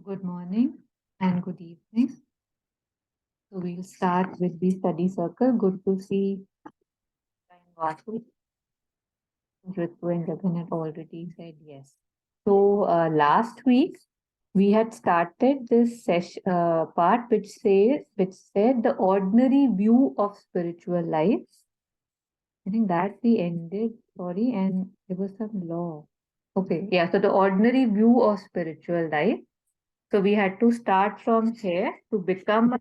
Good morning and good evening. So we'll start with the study circle. Good to see Vasu. Ritu and Jagan had already said yes. So last week we had started this session part which said the ordinary view of spiritual life. I think that we ended. Sorry, and there was some law. Okay, yeah. So the ordinary view of spiritual life. So we had to start from here to become a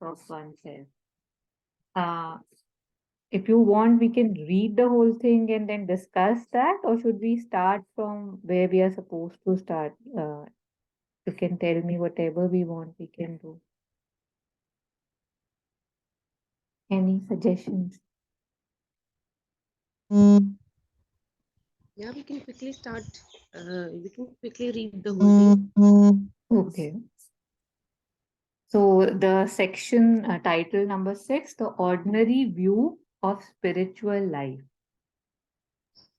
of oneself. Uh, if you want, we can read the whole thing and then discuss that, or should we start from where we are supposed to start? You can tell me whatever we want, we can do. Any suggestions? Yeah, we can quickly start. We can quickly read the whole thing. Okay. So the section title number 6, the ordinary view of spiritual life.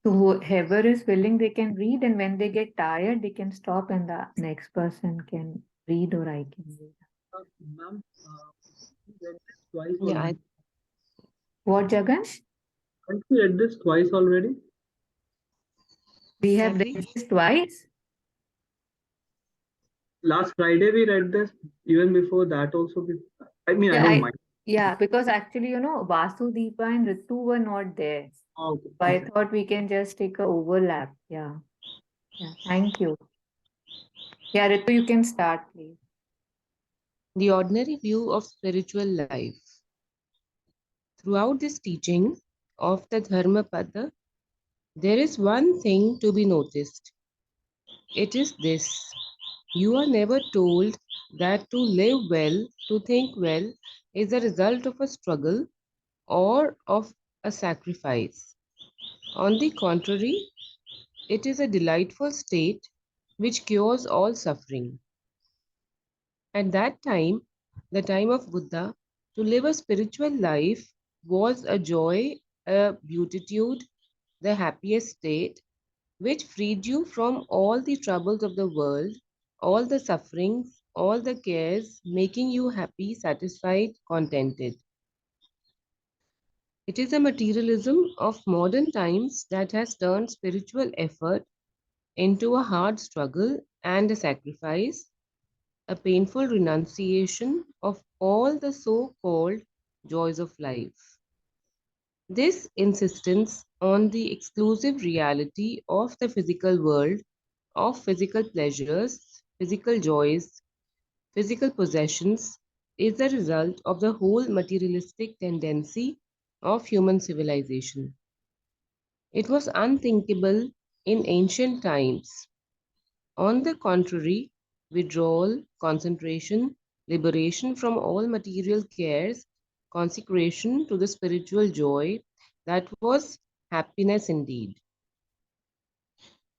So whoever is willing, they can read, and when they get tired, they can stop, and the next person can read, or I can read. Ma'am, we read this twice Yeah, already. What, Jagan? Haven't we read this twice already? We have have we? read this twice. Last Friday we read this. Even before that also. I Yeah, don't mind. because actually, Vasu, Deepa, and Ritu were not there. Okay, So I okay. thought we can just take a overlap. Yeah. Yeah. Thank you. Yeah, Ritu, you can start, please. The ordinary view of spiritual life. Throughout this teaching of the Dharmapada, there is one thing to be noticed. It is this: you are never told that to live well, to think well, is a result of a struggle or of a sacrifice. On the contrary, it is a delightful state which cures all suffering. At that time, the time of Buddha, to live a spiritual life was a joy, a beatitude, the happiest state, which freed you from all the troubles of the world, all the sufferings, all the cares, making you happy, satisfied, contented. It is a materialism of modern times that has turned spiritual effort into a hard struggle and a sacrifice, a painful renunciation of all the so called joys of life. This insistence on the exclusive reality of the physical world, of physical pleasures, physical joys, physical possessions, is the result of the whole materialistic tendency of human civilization. It was unthinkable in ancient times. On the contrary, withdrawal, concentration, liberation from all material cares, consecration to the spiritual joy, that was happiness indeed.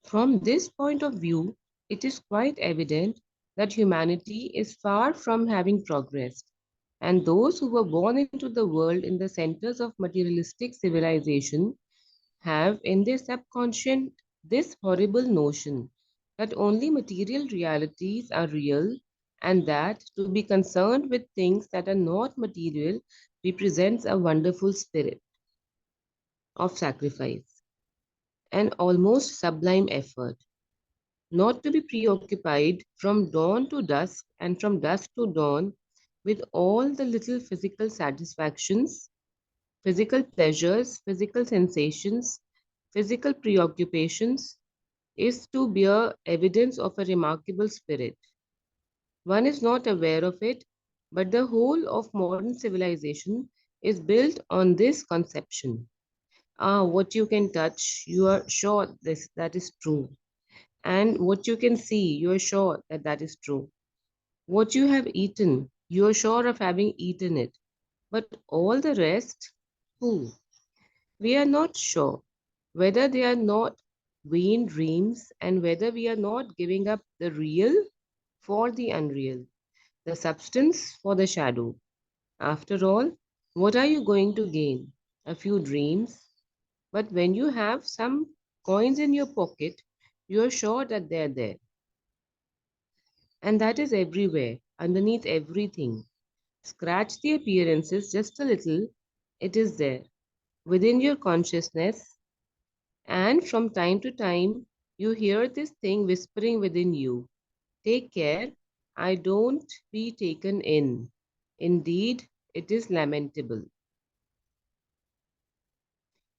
From this point of view, it is quite evident that humanity is far from having progressed, and those who were born into the world in the centers of materialistic civilization have in their subconscious this horrible notion that only material realities are real, and that to be concerned with things that are not material represents a wonderful spirit of sacrifice, an almost sublime effort. Not to be preoccupied from dawn to dusk and from dusk to dawn with all the little physical satisfactions, physical pleasures, physical sensations, physical preoccupations, is to bear evidence of a remarkable spirit. One is not aware of it, but the whole of modern civilization is built on this conception. Ah, what you can touch, you are sure that is true. And what you can see, you are sure that that is true. What you have eaten, you are sure of having eaten it. But all the rest, who? We are not sure whether they are not vain dreams and whether we are not giving up the real for the unreal, the substance for the shadow. After all, what are you going to gain? A few dreams. But when you have some coins in your pocket, you are sure that they are there. And that is everywhere, underneath everything. Scratch the appearances just a little, it is there, within your consciousness. And from time to time, you hear this thing whispering within you: take care, I don't be taken in. Indeed, it is lamentable.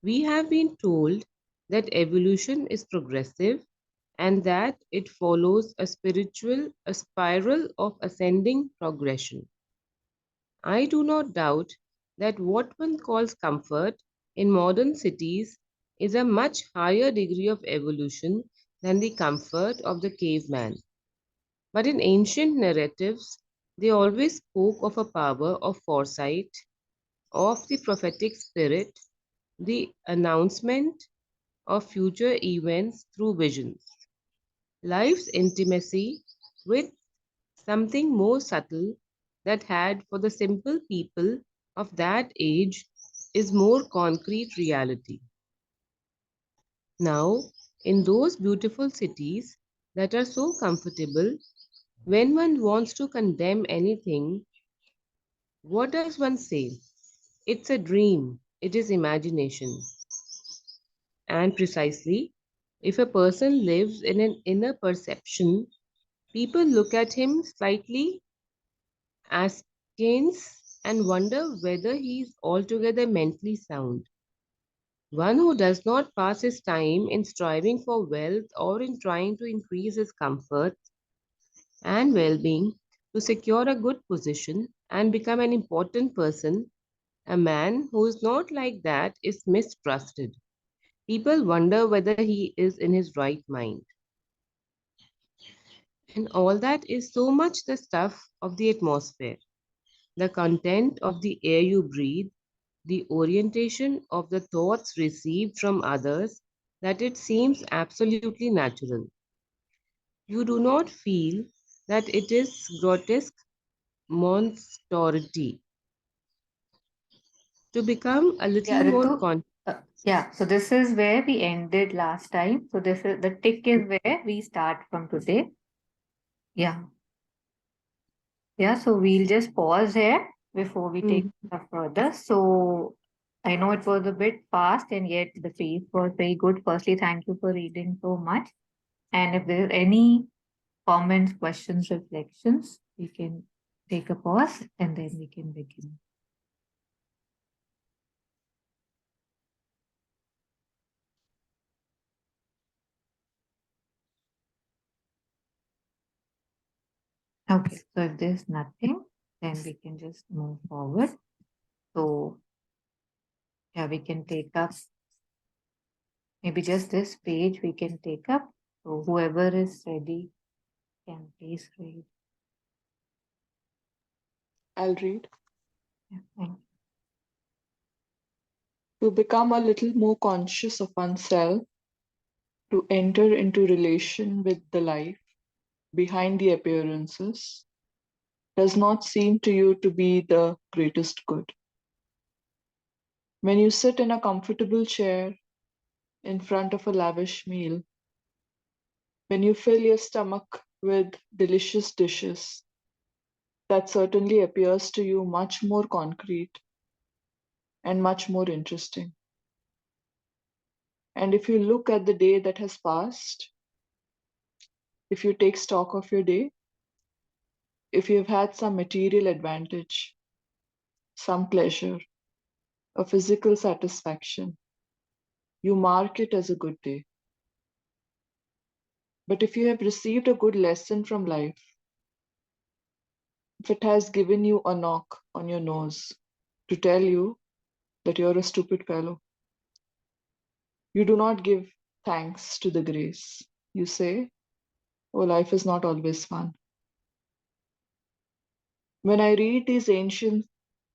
We have been told that evolution is progressive and that it follows a spiral of ascending progression. I do not doubt that what one calls comfort in modern cities is a much higher degree of evolution than the comfort of the caveman. But in ancient narratives, they always spoke of a power of foresight, of the prophetic spirit, the announcement of future events through visions. Life's intimacy with something more subtle that had for the simple people of that age is more concrete reality. Now, in those beautiful cities that are so comfortable, when one wants to condemn anything, what does one say? It's a dream, it is imagination. And precisely, if a person lives in an inner perception, people look at him slightly askance and wonder whether he is altogether mentally sound. One who does not pass his time in striving for wealth or in trying to increase his comfort and well being to secure a good position and become an important person, a man who is not like that is mistrusted. People wonder whether he is in his right mind. And all that is so much the stuff of the atmosphere, the content of the air you breathe, the orientation of the thoughts received from others, that it seems absolutely natural. You do not feel that it is grotesque monstrosity to become a little Yeah, more Ritu. conscious. Yeah, so this is where we ended last time. So this is the tick is where we start from today. Yeah. Yeah, so we'll just pause here before we take Mm. it further. So I know it was a bit fast and yet the pace was very good. Firstly, thank you for reading so much. And if there are any comments, questions, reflections, we can take a pause and then we can begin. Okay, so if there's nothing, then we can just move forward. So yeah, we can take up maybe just this page we can take up. So whoever is ready can please read. I'll read. Yeah, thank To become a little more conscious of oneself, to enter into relation with the life behind the appearances, does not seem to you to be the greatest good. When you sit in a comfortable chair in front of a lavish meal, when you fill your stomach with delicious dishes, that certainly appears to you much more concrete and much more interesting. And if you look at the day that has passed, if you take stock of your day, if you've had some material advantage, some pleasure, a physical satisfaction, you mark it as a good day. But if you have received a good lesson from life, if it has given you a knock on your nose to tell you that you're a stupid fellow, you do not give thanks to the grace. You say, oh, life is not always fun. When I read these ancient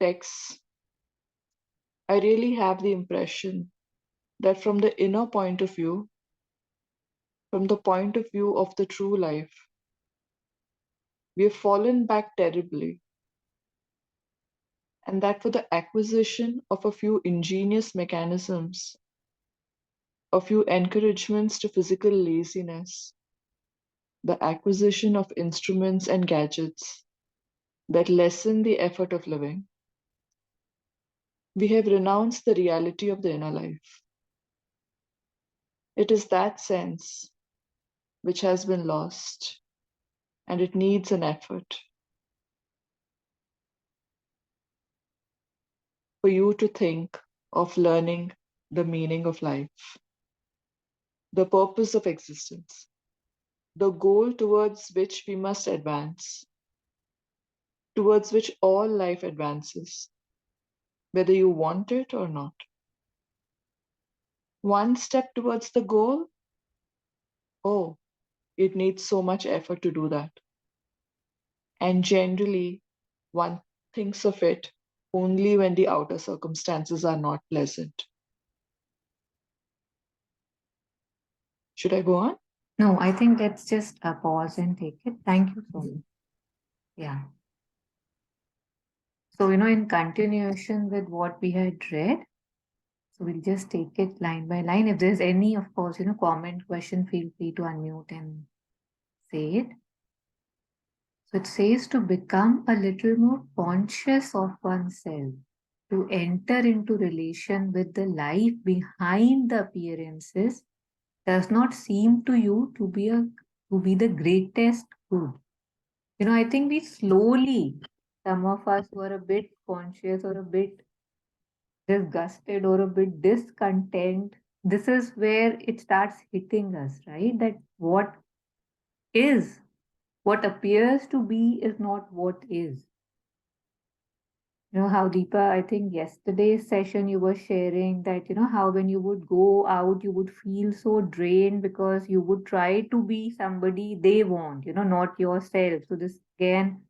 texts, I really have the impression that from the inner point of view, from the point of view of the true life, we have fallen back terribly, and that for the acquisition of a few ingenious mechanisms, a few encouragements to physical laziness, the acquisition of instruments and gadgets that lessen the effort of living, we have renounced the reality of the inner life. It is that sense which has been lost, and it needs an effort for you to think of learning the meaning of life, the purpose of existence, the goal towards which we must advance, towards which all life advances, whether you want it or not. One step towards the goal, oh, it needs so much effort to do that. And generally, one thinks of it only when the outer circumstances are not pleasant. Should I go on? No, I think let's just pause and take it. Thank you so much. Yeah. So, in continuation with what we had read, so we'll just take it line by line. If there's any, of course, comment, question, feel free to unmute and say it. So it says to become a little more conscious of oneself, to enter into relation with the life behind the appearances does not seem to you to be the greatest good. I think we slowly, some of us who are a bit conscious or a bit disgusted or a bit discontent, this is where it starts hitting us, right? That what appears to be is not what is. How Deepa, I think yesterday's session you were sharing that, how when you would go out, you would feel so drained because you would try to be somebody they want, not yourself. So this again,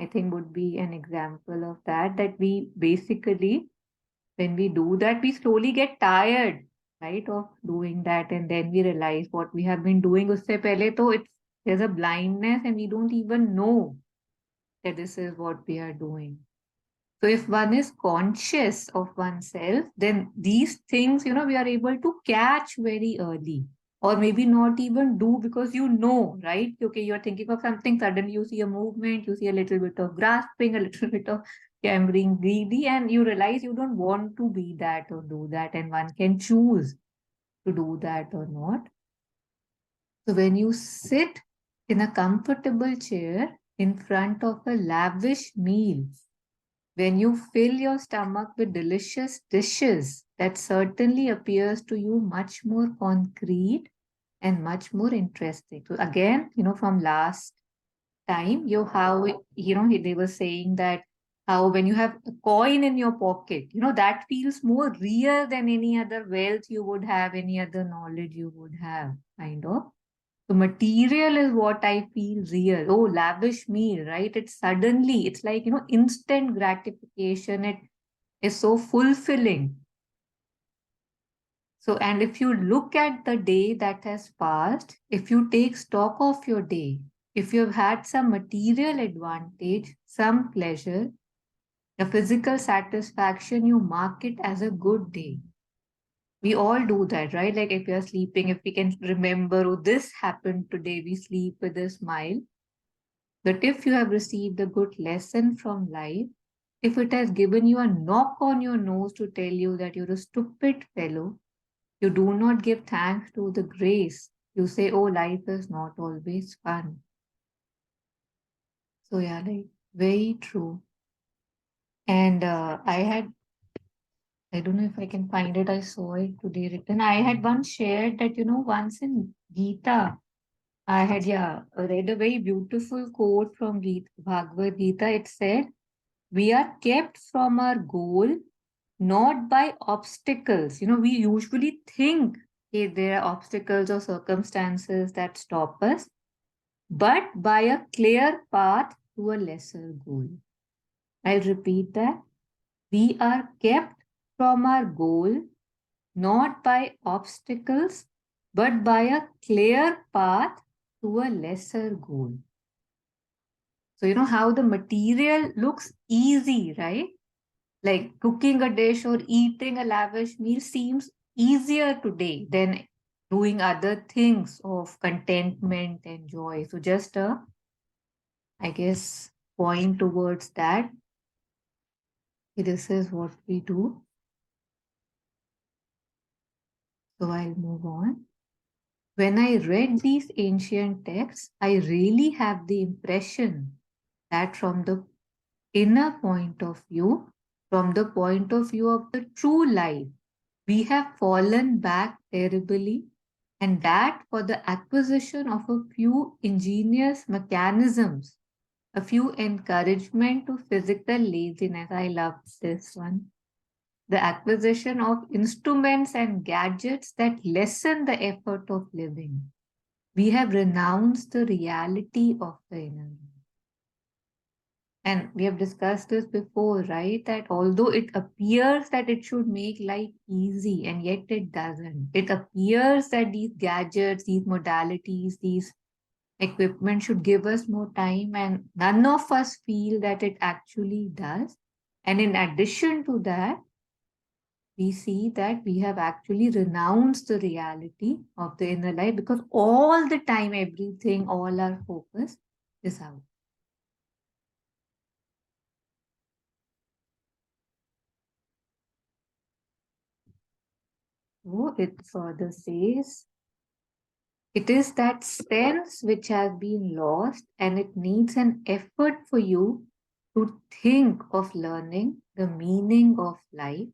I think would be an example of that we basically, when we do that, we slowly get tired, right, of doing that. And then we realize what we have been doing. Usse pehle to there's a blindness and we don't even know that this is what we are doing. So if one is conscious of oneself, then these things, we are able to catch very early, or maybe not even do because right? Okay, you're thinking of something, suddenly you see a movement, you see a little bit of grasping, a little bit of being greedy, and you realize you don't want to be that or do that, and one can choose to do that or not. So when you sit in a comfortable chair in front of a lavish meal, when you fill your stomach with delicious dishes, that certainly appears to you much more concrete and much more interesting. So again, from last time, they were saying that how when you have a coin in your pocket, that feels more real than any other wealth you would have, any other knowledge you would have, kind of. So material is what I feel real. Oh, lavish meal, right? It's like, instant gratification. It is so fulfilling. So, and if you look at the day that has passed, if you take stock of your day, if you've had some material advantage, some pleasure, a physical satisfaction, you mark it as a good day. We all do that, right? Like if we are sleeping, if we can remember, oh, this happened today, we sleep with a smile. That if you have received a good lesson from life, if it has given you a knock on your nose to tell you that you're a stupid fellow, you do not give thanks to the grace. You say, oh, life is not always fun. So, yeah, like very true. And I don't know if I can find it. I saw it today written. I had once shared that, once in Gita, I had, read a very beautiful quote from Bhagavad Gita. It said, we are kept from our goal not by obstacles. We usually think there are obstacles or circumstances that stop us, but by a clear path to a lesser goal. I'll repeat that. We are kept from our goal not by obstacles, but by a clear path to a lesser goal. So, how the material looks easy, right? Like cooking a dish or eating a lavish meal seems easier today than doing other things of contentment and joy. So just I guess, point towards that. This is what we do. So I'll move on. When I read these ancient texts, I really have the impression that from the inner point of view, from the point of view of the true life, we have fallen back terribly, and that for the acquisition of a few ingenious mechanisms, a few encouragement to physical laziness. I love this one. The acquisition of instruments and gadgets that lessen the effort of living. We have renounced the reality of the inner life. And we have discussed this before, right? That although it appears that it should make life easy, and yet it doesn't. It appears that these gadgets, these modalities, these equipment should give us more time, and none of us feel that it actually does. And in addition to that, we see that we have actually renounced the reality of the inner life because all the time, everything, all our focus is out. So it further says, it is that sense which has been lost, and it needs an effort for you to think of learning the meaning of life,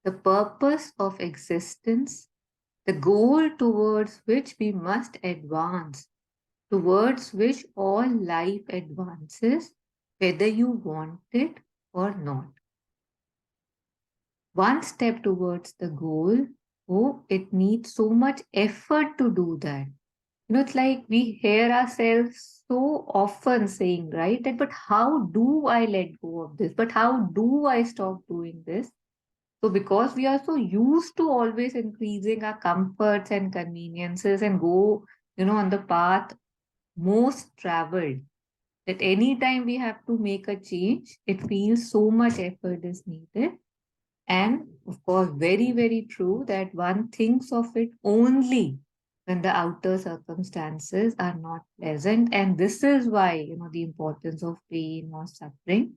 the purpose of existence, the goal towards which we must advance, towards which all life advances, whether you want it or not. One step towards the goal, oh, it needs so much effort to do that. It's like we hear ourselves so often saying, right, that, but how do I let go of this? But how do I stop doing this? So because we are so used to always increasing our comforts and conveniences and go, on the path most traveled, that anytime we have to make a change, it feels so much effort is needed. And of course, very, very true that one thinks of it only when the outer circumstances are not pleasant. And this is why, the importance of pain or suffering,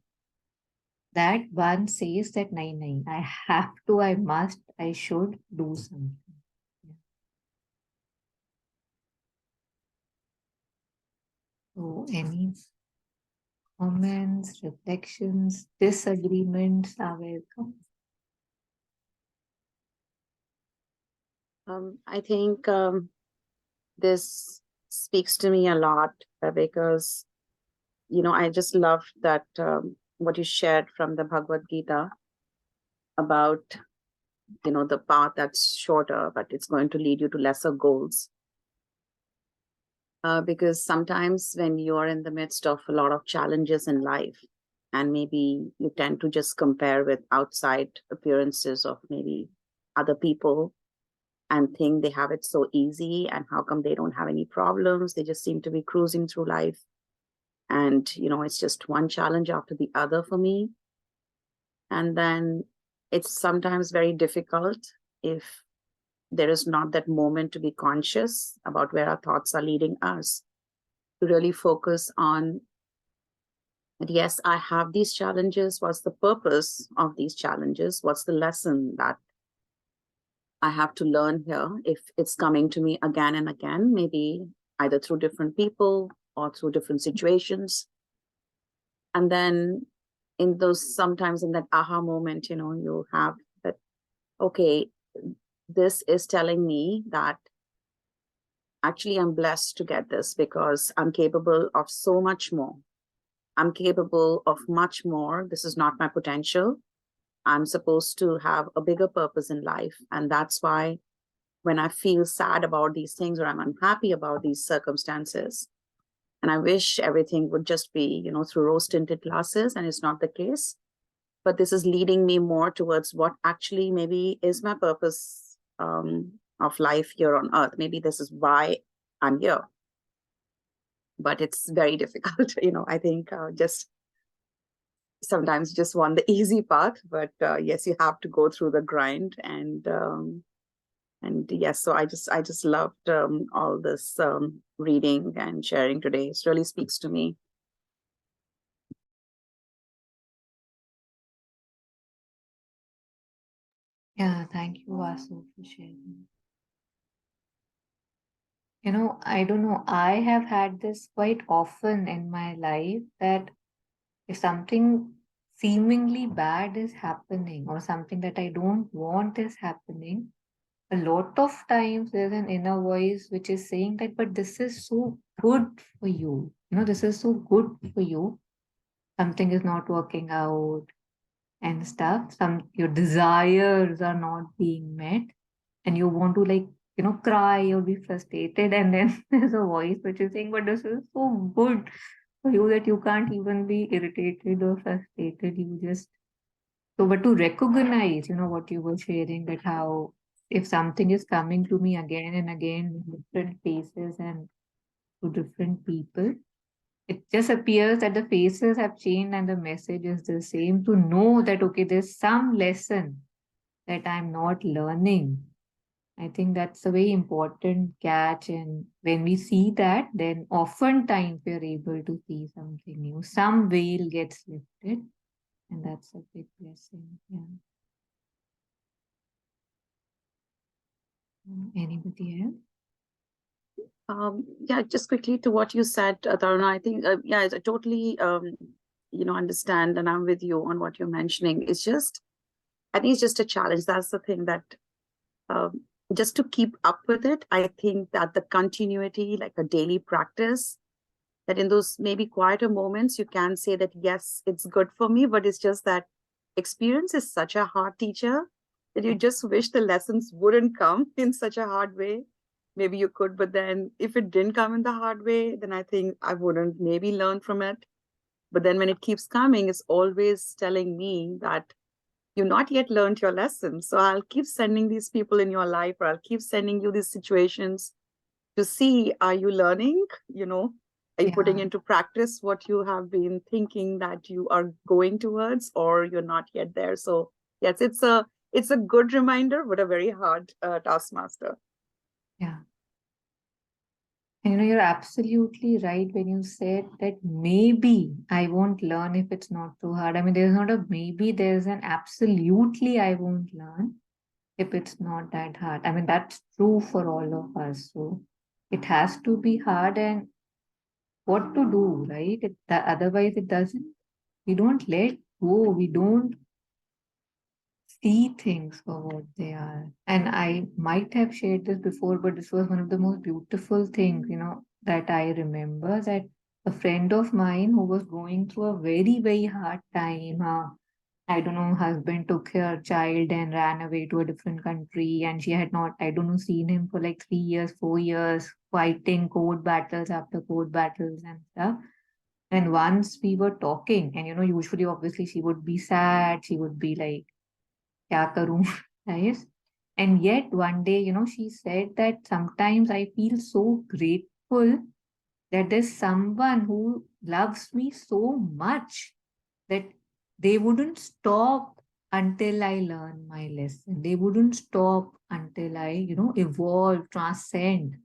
that one says that, nahi, nahi, I have to, I must, I should do something. Yeah. So, any comments, reflections, disagreements are welcome. I think this speaks to me a lot because, I just love that what you shared from the Bhagavad Gita about, the path that's shorter, but it's going to lead you to lesser goals. Because sometimes when you are in the midst of a lot of challenges in life, and maybe you tend to just compare with outside appearances of maybe other people and think they have it so easy, and how come they don't have any problems? They just seem to be cruising through life. And, it's just one challenge after the other for me. And then it's sometimes very difficult if there is not that moment to be conscious about where our thoughts are leading us, to really focus on, yes, I have these challenges. What's the purpose of these challenges? What's the lesson that I have to learn here if it's coming to me again and again, maybe either through different people or through different situations. And then in those, sometimes in that aha moment, you have that, okay, this is telling me that actually I'm blessed to get this because I'm capable of so much more. I'm capable of much more. This is not my potential. I'm supposed to have a bigger purpose in life. And that's why when I feel sad about these things or I'm unhappy about these circumstances, and I wish everything would just be, through rose-tinted glasses, and it's not the case. But this is leading me more towards what actually maybe is my purpose of life here on earth. Maybe this is why I'm here. But it's very difficult, I think just sometimes just want the easy path. But yes, you have to go through the grind. And And yes, so I just loved all this reading and sharing today. It really speaks to me. Yeah, thank you, Vasu, for sharing. I don't know, I have had this quite often in my life that if something seemingly bad is happening or something that I don't want is happening, a lot of times there's an inner voice which is saying that, but this is so good for you. This is so good for you. Something is not working out and stuff. Your desires are not being met, and you want to cry or be frustrated. And then there's a voice which is saying, but this is so good for you that you can't even be irritated or frustrated. You just so, but to recognize, what you were sharing, that how if something is coming to me again and again in different faces and to different people, it just appears that the faces have changed and the message is the same. To know that, okay, there's some lesson that I'm not learning. I think that's a very important catch. And when we see that, then oftentimes we're able to see something new. Some veil gets lifted, and that's a big blessing. Yeah. Anybody else? Yeah, just quickly to what you said, Taruna, I think, yeah, I totally, understand, and I'm with you on what you're mentioning. I think it's just a challenge. That's the thing that um, just to keep up with it, I think that the continuity, like a daily practice, that in those maybe quieter moments, you can say that, yes, it's good for me, but it's just that experience is such a hard teacher that you just wish the lessons wouldn't come in such a hard way. Maybe you could, but then if it didn't come in the hard way, then I think I wouldn't maybe learn from it. But then when it keeps coming, it's always telling me that you've not yet learned your lesson. So I'll keep sending these people in your life, or I'll keep sending you these situations to see, are you learning? Are you putting Yeah. into practice what you have been thinking that you are going towards, or you're not yet there? So yes, it's a good reminder, but a very hard taskmaster. Yeah. And you're absolutely right when you said that maybe I won't learn if it's not too hard. I mean, there's not a maybe, there's an absolutely I won't learn if it's not that hard. I mean, that's true for all of us. So it has to be hard, and what to do, right? Otherwise, it doesn't, we don't let go. We don't see things for what they are. And I might have shared this before, but this was one of the most beautiful things, that I remember, that a friend of mine who was going through a very, very hard time. I don't know, husband took her child and ran away to a different country, and she had not, I don't know, seen him for like 3 years, 4 years, fighting court battles after court battles and stuff. And once we were talking, and usually, obviously, she would be sad, she would be like, क्या करूं, right? And yet one day, she said that sometimes I feel so grateful that there's someone who loves me so much that they wouldn't stop until I learn my lesson. They wouldn't stop until I, evolve, transcend.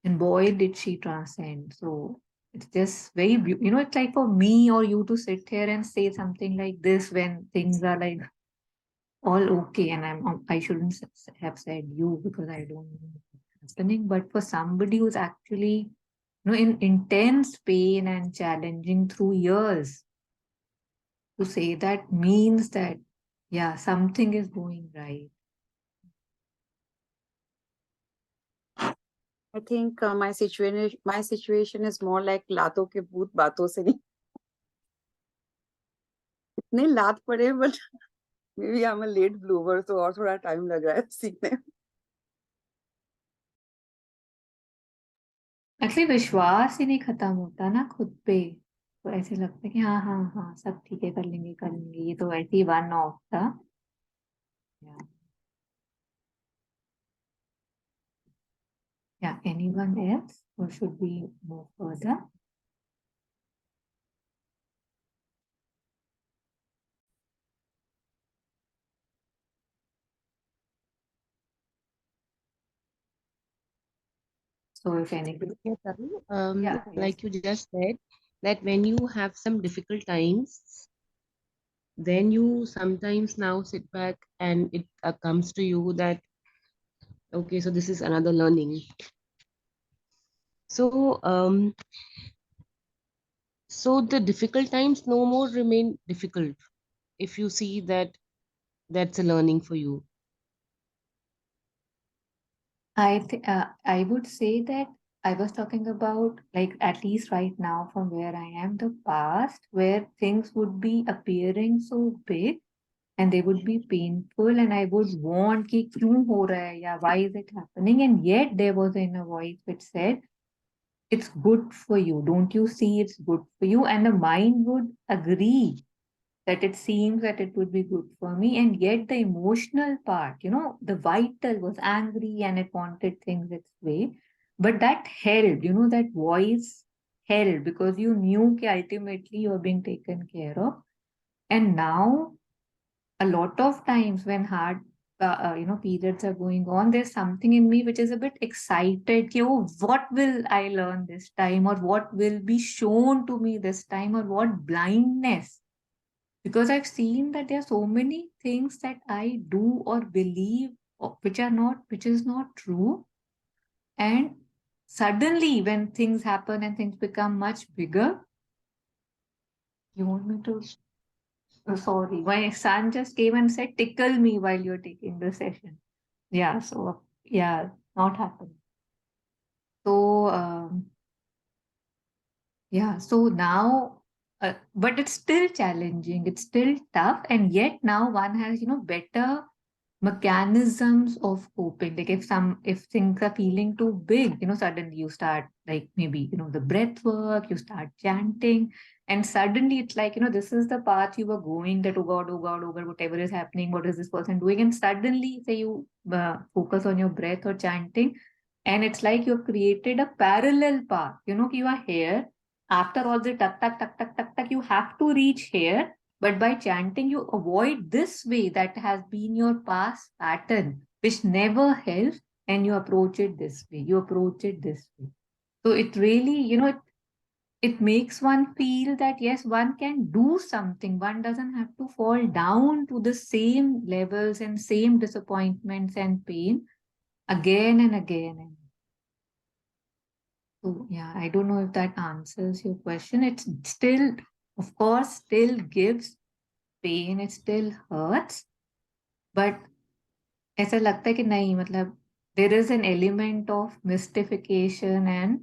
And boy, did she transcend. So it's just very, it's like for me or you to sit here and say something like this when things are like all okay, and I shouldn't have said you because I don't know what's happening, but for somebody who's actually in intense pain and challenging through years, to say that means that, yeah, something is going right. I think my situation is more like लातों के भूत बातों से नहीं. इतने लात पड़े, but maybe I'm a late bloomer, so और थोड़ा time लग रहा है सीखने. एक्चुअली विश्वास ही नहीं खत्म होता ना खुद पे. तो ऐसे लगता है कि हाँ हाँ हाँ, सब ठीक है, कर लेंगे, ये तो ऐसे ही वन ऑफ था. Yeah, anyone else, or should we move further? So if anybody, Yeah, Taru, yeah, yes. like you just said, that when you have some difficult times, then you sometimes now sit back and it comes to you that, okay, so this is another learning. So, so the difficult times no more remain difficult if you see that that's a learning for you. I would say that I was talking about, like, at least right now from where I am, the past, where things would be appearing so big and they would be painful, and I would want कि क्यों हो रहा है, या why is it happening, and yet there was an inner voice which said it's good for you, don't you see it's good for you, and the mind would agree that it seems that it would be good for me, and yet the emotional part, the vital was angry and it wanted things its way, but that held, that voice held, because you knew that ultimately you're being taken care of. And now a lot of times when hard periods are going on, there's something in me which is a bit excited कि, oh, what will I learn this time, or what will be shown to me this time, or what blindness, because I've seen that there are so many things that I do or believe which is not true. And suddenly when things happen and things become much bigger, you want me to, oh, sorry, my son just came and said, tickle me while you're taking the session. Yeah, so yeah, not happening. So yeah, so now, but it's still challenging, it's still tough, and yet now one has, better mechanisms of coping. Like if things are feeling too big, suddenly you start, like, maybe, the breath work, you start chanting, and suddenly it's like, this is the path you were going, that, oh God, oh God, oh God, whatever is happening, what is this person doing? And suddenly, say you focus on your breath or chanting, and it's like you've created a parallel path, you are here. After all the tuck, tuck, tuck, tuck, tuck, tuck, you have to reach here, but by chanting, you avoid this way that has been your past pattern, which never helps, and you approach it this way. You approach it this way. So it really, it makes one feel that yes, one can do something. One doesn't have to fall down to the same levels and same disappointments and pain again and again. And so, yeah, I don't know if that answers your question. It's still, of course, still gives pain, it still hurts, but ऐसा लगता है कि नहीं, मतलब there is an element of mystification and,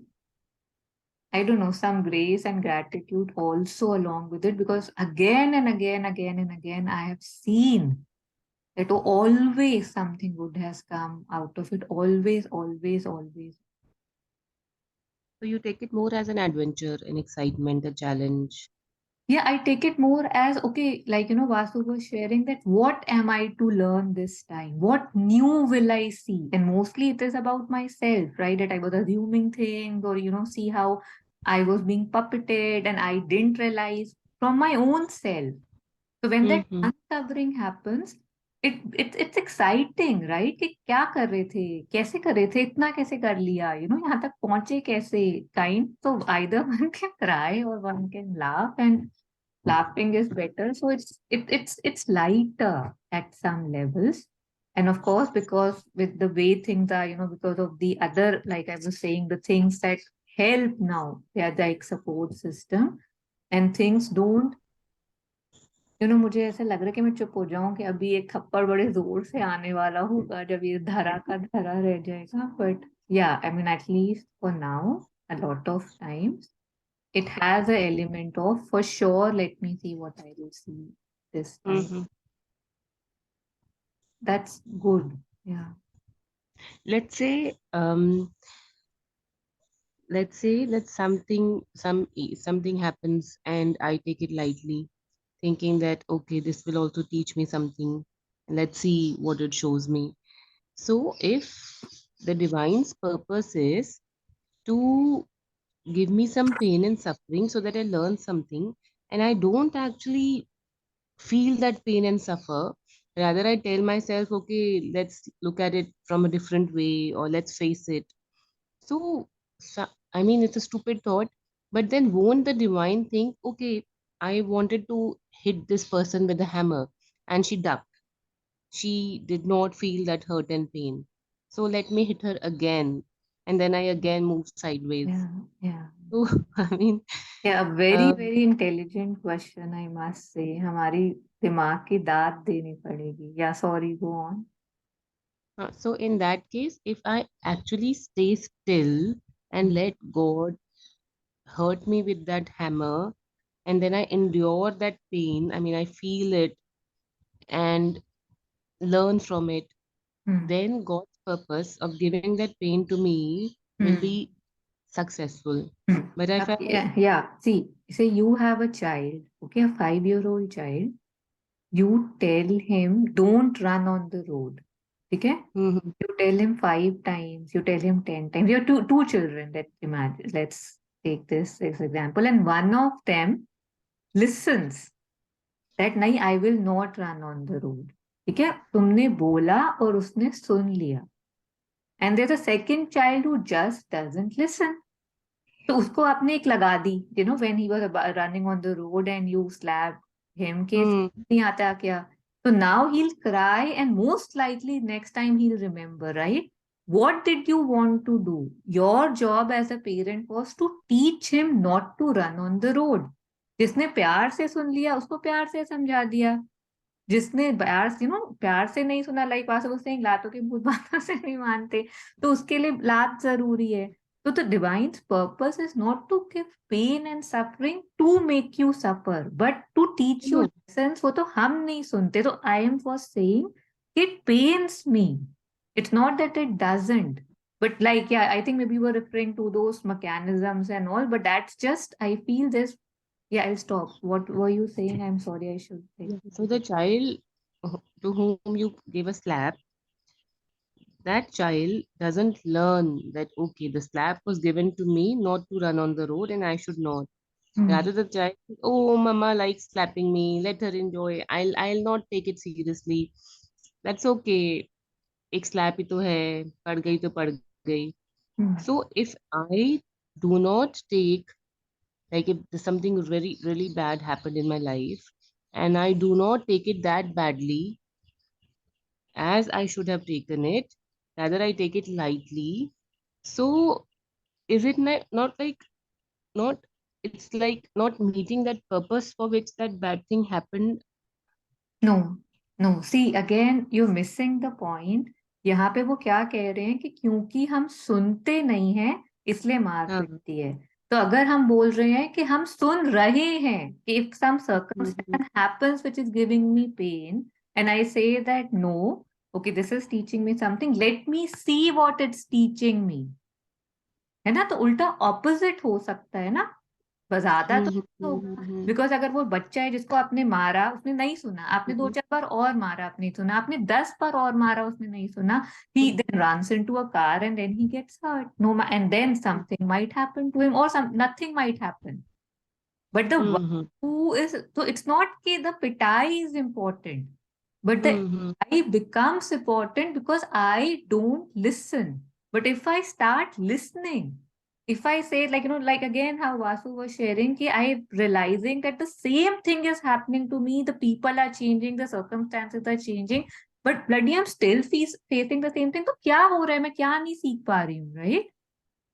I don't know, some grace and gratitude also along with it, because again and again and again I have seen that always something good has come out of it, always, always, always. So you take it more as an adventure, an excitement, a challenge. Yeah, I take it more as, okay, like, Vasu was sharing that what am I to learn this time? What new will I see? And mostly it is about myself, right? That I was assuming things, or, see how I was being puppeted and I didn't realize from my own self. So when that Mm-hmm. uncovering happens, it's exciting, right? कि क्या कर रहे थे, कैसे कर रहे थे, इतना कैसे कर लिया, यहाँ तक पहुंचे कैसे, kind. So either one can cry or one can laugh, and laughing is better. So it's lighter at some levels. And of course, because with the way things are, because of the other, like I was saying, the things that help now, they are like support system, and things don't, मुझे ऐसा लग रहा है कि मैं चुप हो जाऊं, कि अभी एक थप्पड़ बड़े जोर से आने वाला होगा जब ये धरा का धरा रह जाएगा. बट या, I mean, at least for now, a lot of times it has an element of, for sure, let me see what I will see this time. Mm-hmm. That's good. Yeah. Let's say that something happens and I take it lightly, thinking that okay, this will also teach me something. Let's see what it shows me. So if the divine's purpose is to give me some pain and suffering so that I learn something, and I don't actually feel that pain and suffer, rather I tell myself, okay, let's look at it from a different way, or let's face it. So, I mean, it's a stupid thought, but then won't the divine think, okay, I wanted to hit this person with a hammer and she ducked. She did not feel that hurt and pain. So let me hit her again. And then I again moved sideways. Yeah, yeah. So, I mean, Yeah, a very, uh, very intelligent question, I must say. हमारी दिमाग की दाद देनी पड़ेगी. Yeah, sorry, go on. so in that case, if I actually stay still and let God hurt me with that hammer, and then I endure that pain, I mean, I feel it and learn from it, Hmm. then God's purpose of giving that pain to me will Hmm. be successful. Hmm. But if I, Yeah, yeah. See, say you have a child, okay, a 5-year-old child. You tell him, don't run on the road. Okay? Mhm, You tell him 5 times, you tell him 10 times. You have two children, let's take this as example, and one of them listens that nahi, I will not run on the road. ठीक है? तुमने बोला और उसने सुन लिया. And there's a second child who just doesn't listen. तो उसको आपने एक लगा दी, when he was running on the road and you slapped him, कि mhm, नहीं आता क्या? So now he'll cry and most likely next time he'll remember, right? What did you want to do? Your job as a parent was to teach him not to run on the road. जिसने प्यार से सुन लिया उसको प्यार से समझा दिया. जिसने प्यार से नहीं सुना, लाइक वासु was saying, लातों की भूत बातों से नहीं मानते, तो उसके लिए लात जरूरी है. So the divine's purpose is not to give pain and suffering to make you suffer, but to teach you no, lessons. वो तो हम नहीं सुनते. तो I am for saying it pains me. It's not that it doesn't. But like, yeah, I think maybe you were referring to those mechanisms and all, but that's just, I feel this. Yeah, I'll stop. What were you saying? I'm sorry, I should say. yeah. So the child to whom you gave a slap, that child doesn't learn that, okay, the slap was given to me not to run on the road and I should not. Hmm. Rather, the child, oh, mama likes slapping me, let her enjoy. I'll not take it seriously. That's okay. एक slap ही तो है, पड़ गई तो पड़ गई. Hmm. So if I do not take, like if there's something really, really bad happened in my life, and I do not take it that badly as I should have taken it, rather I take it lightly. So is it not like not it's like not meeting that purpose for which that bad thing happened? No, no. See, again, you're missing the point. यहाँ पे वो क्या कह रहे हैं कि क्योंकि हम सुनते नहीं हैं इसलिए मार हाँ. पड़ती है. तो अगर हम बोल रहे हैं कि हम सुन रहे हैं कि if some Mhm, circumstance happens which is giving me pain and I say that no, okay, this is teaching me something, let me see what it's teaching me. है ना? तो उल्टा ऑपोजिट हो सकता है ना. ज्यादा तो mhm, नहीं होगा. mhm, बिकॉज अगर वो बच्चा है जिसको आपने मारा, उसने नहीं सुना, आपने दो mhm, चार बार और मारा, आपने नहीं सुना, आपने 10 बार और मारा, उसने नहीं सुना, he mhm, then runs into a car and then he gets hurt. No, and then something might happen to him or nothing might happen. But the one mhm, who is, so it's not that the pitai is important, but the mhm, pitai becomes important because I don't listen. But if I start listening, if I say, like, like again, how Vasu was sharing, ki I realizing that the same thing is happening to me, the people are changing, the circumstances are changing, but bloody I'm still facing the same thing. तो क्या हो रहा है, मैं क्या नहीं सीख पा रही हूँ, right?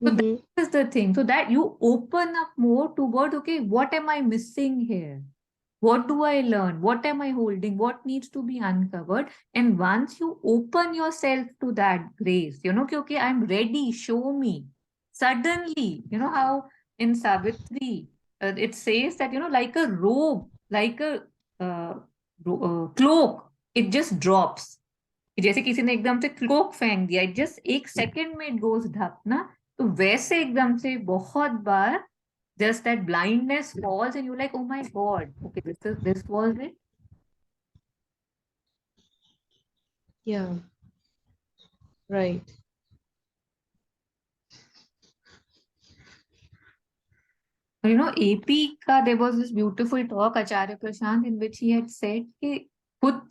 So that mhm, is the thing. So that you open up more toward, okay, what am I missing here? What do I learn? What am I holding? What needs to be uncovered? And once you open yourself to that grace, कि, okay, I'm ready, show me. Suddenly, how in Savitri, it says that, like a robe, like a cloak, it just drops. कि जैसे किसी ने एकदम से cloak फेंक दिया, just एक सेकंड में इट गोज ढप ना. तो वैसे एकदम से बहुत बार just that blindness falls and you're like, oh my god, okay, this was it. yeah, right. AP का there was this beautiful talk Acharya Prashant in which he had said कि खुद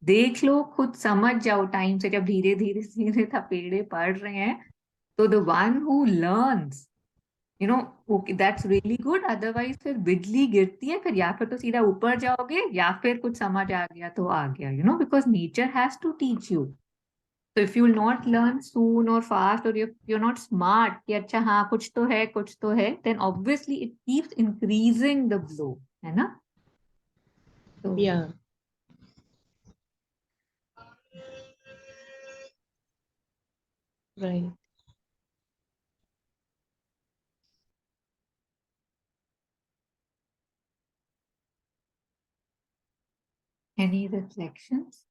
देख लो, खुद समझ जाओ टाइम से, जब धीरे धीरे धीरे थपेड़े पड़ रहे हैं, So the one who learns, okay, that's really good. Otherwise फिर बिजली गिरती है, फिर या फिर तो सीधा ऊपर जाओगे या फिर कुछ समझ आ गया तो आ गया, because nature has to teach you. So if you will not learn soon or fast, or you're not smart कि अच्छा हाँ कुछ तो है, then obviously it keeps increasing the blow, है ना? So Yeah. Right. any reflections?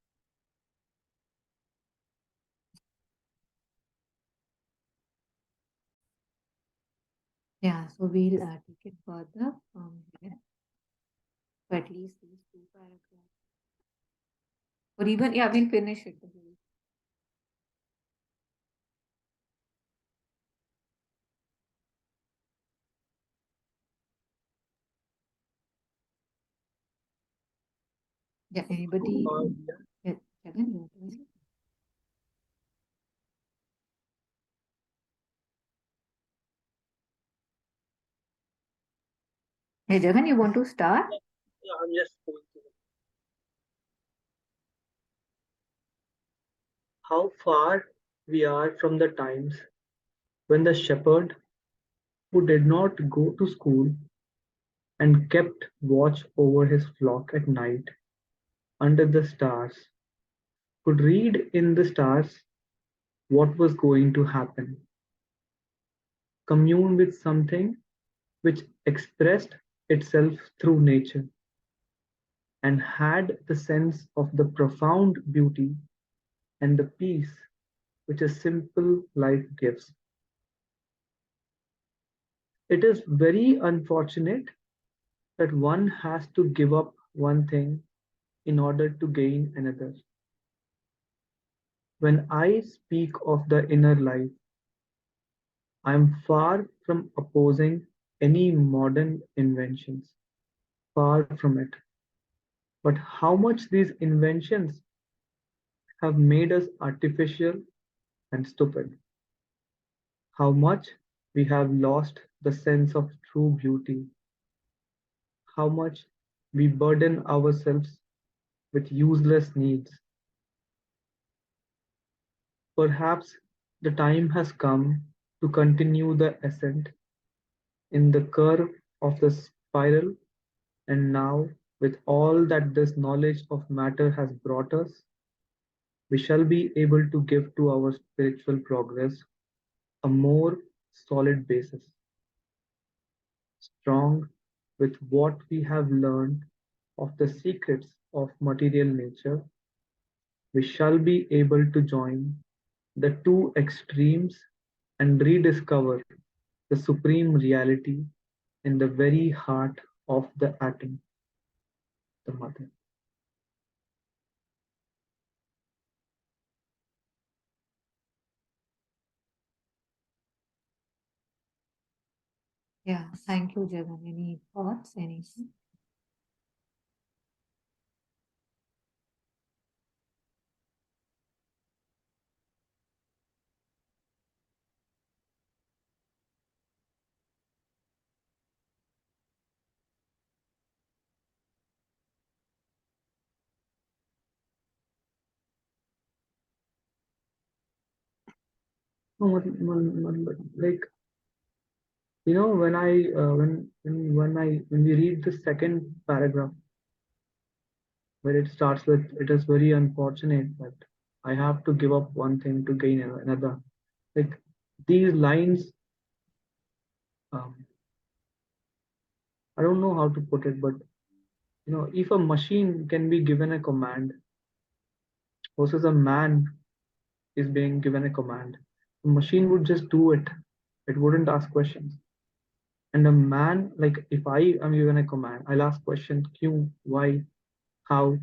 Yeah, so we'll take it further from here. So at least these two paragraphs. Or even, yeah, we'll finish it. Yeah, anybody? Yeah, Jagan, you want to say? Hey, Jagan, you want to start? Yeah, I'm just going to. How far we are from the times when the shepherd who did not go to school and kept watch over his flock at night under the stars could read in the stars what was going to happen, commune with something which expressed itself through nature, and had the sense of the profound beauty and the peace which a simple life gives. It is very unfortunate that one has to give up one thing in order to gain another. When I speak of the inner life, I am far from opposing any modern inventions, far from it. But how much these inventions have made us artificial and stupid. How much we have lost the sense of true beauty. How much we burden ourselves with useless needs. Perhaps the time has come to continue the ascent in the curve of the spiral, and now, with all that this knowledge of matter has brought us, we shall be able to give to our spiritual progress a more solid basis, strong with what we have learned of the secrets of material nature. We shall be able to join the two extremes and rediscover the supreme reality in the very heart of the atom, the mother. Yeah, thank you, Jagan. Any thoughts? Anything? Like when I when we read the second paragraph where it starts with, it is very unfortunate that I have to give up one thing to gain another. Like these lines, um, I don't know how to put it, but if a machine can be given a command versus a man is being given a command, the machine would just do it. It wouldn't ask questions. And a man, like if I am given a command, I'll ask questions, Q, why, how.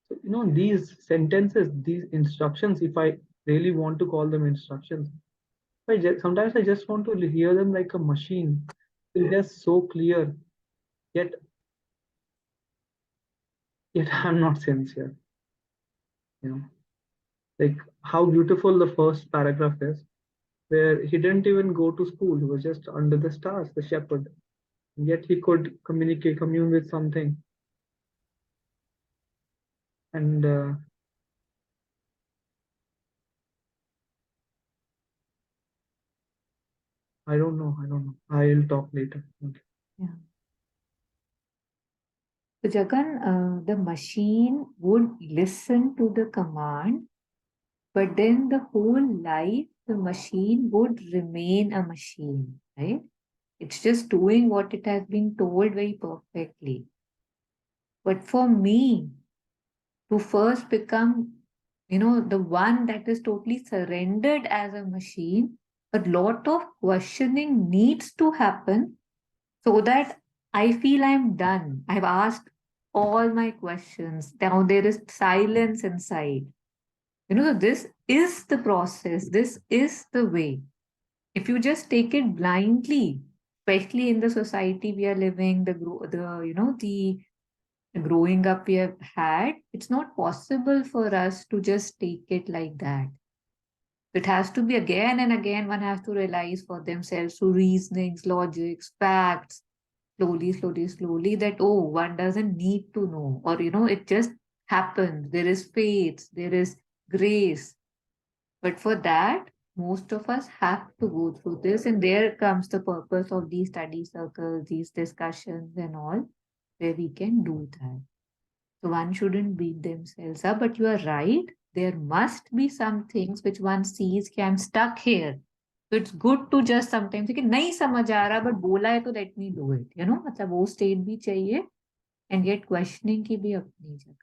So, these sentences, these instructions, if I really want to call them instructions, sometimes I just want to hear them like a machine. They're just so clear, yet I'm not sincere. You know, like how beautiful the first paragraph is. where he didn't even go to school. He was just under the stars, the shepherd. Yet he could communicate, commune with something. And I don't know. I don't know. I'll talk later. Okay. Yeah. So Jagan, the machine would listen to the command, but then the whole life, the machine would remain a machine, right? It's just doing what it has been told very perfectly. But for me to first become, the one that is totally surrendered as a machine, a lot of questioning needs to happen so that I feel I'm done. I've asked all my questions. Now there is silence inside. This is the process. This is the way. If you just take it blindly, especially in the society we are living, the growing up we have had, it's not possible for us to just take it like that. It has to be again and again, one has to realize for themselves through reasonings, logics, facts, slowly, that, oh, one doesn't need to know, or, it just happens. There is faith, there is grace. But for that, most of us have to go through this. And there comes the purpose of these study circles, these discussions, and all, where we can do that. So one shouldn't beat themselves up, but you are right. There must be some things which one sees कि I'm stuck here. So it's good to just sometimes कि नहीं समझ आ रहा but बोला है तो let me do it. मतलब वो state भी चाहिए and yet questioning की भी अपनी जगह.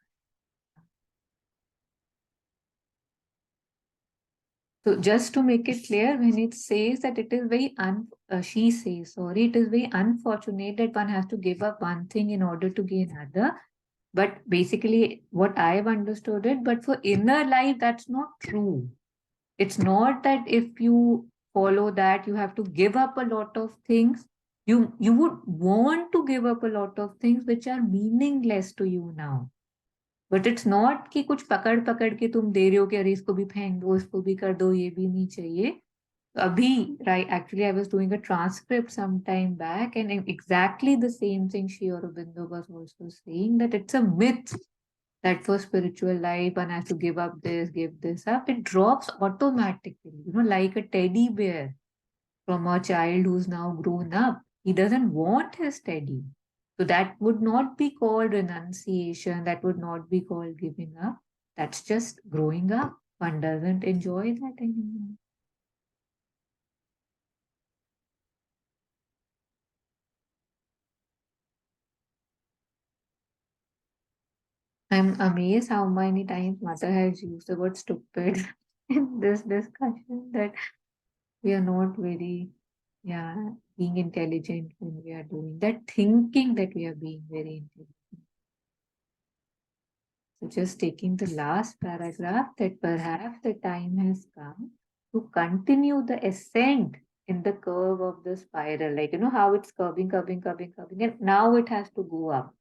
So just to make it clear, when it says that it is she says, sorry, it is very unfortunate that one has to give up one thing in order to gain another. But basically, what I've understood it, but for inner life, that's not true. It's not that if you follow that, you have to give up a lot of things. You would want to give up a lot of things which are meaningless to you now. But it's not कि कुछ पकड़ पकड़ के तुम दे रहे हो कि अरे इसको भी फेंक दो, इसको भी कर दो, ये भी नहीं चाहिए. अभी right, actually I was doing a transcript some time back and exactly the same thing Sri Aurobindo was also saying, that it's a myth that for spiritual life one has to give up this, give this up. It drops automatically, like a teddy bear from a child who's now grown up. He doesn't want his teddy. So that would not be called renunciation. That would not be called giving up. That's just growing up. One doesn't enjoy that anymore. I'm amazed how many times Mother has used the word stupid in this discussion, that we are not very, being intelligent when we are doing that, thinking that we are being very intelligent. So just taking the last paragraph, that perhaps the time has come to continue the ascent in the curve of the spiral. Like, how it's curving, and now it has to go up.